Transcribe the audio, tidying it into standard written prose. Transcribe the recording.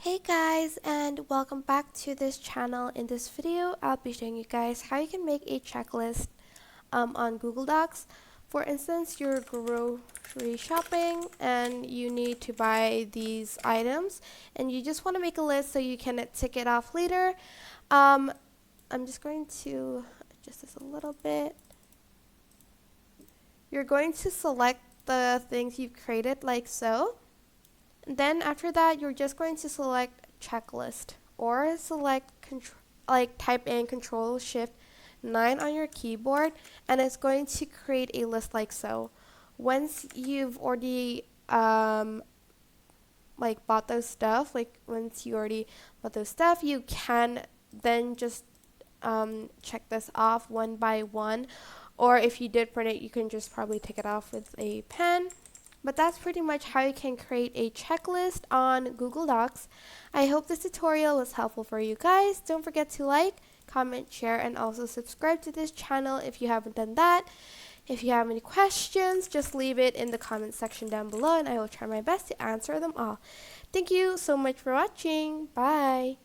Hey guys, and welcome back to this channel. In this video, I'll be showing you guys how you can make a checklist on Google Docs. For instance, you're grocery shopping and you need to buy these items and you just want to make a list so you can tick it off later. I'm just going to adjust this a little bit. You're going to select the things you've created like so. Then after that, you're just going to select checklist or type in Control Shift 9 on your keyboard, and it's going to create a list like so. Once you've already bought those stuff, you can then just check this off one by one, or if you did print it, you can just probably take it off with a pen. But that's pretty much how you can create a checklist on Google Docs. I hope this tutorial was helpful for you guys. Don't forget to like, comment, share, and also subscribe to this channel if you haven't done that. If you have any questions, just leave it in the comment section down below and I will try my best to answer them all. Thank you so much for watching. Bye!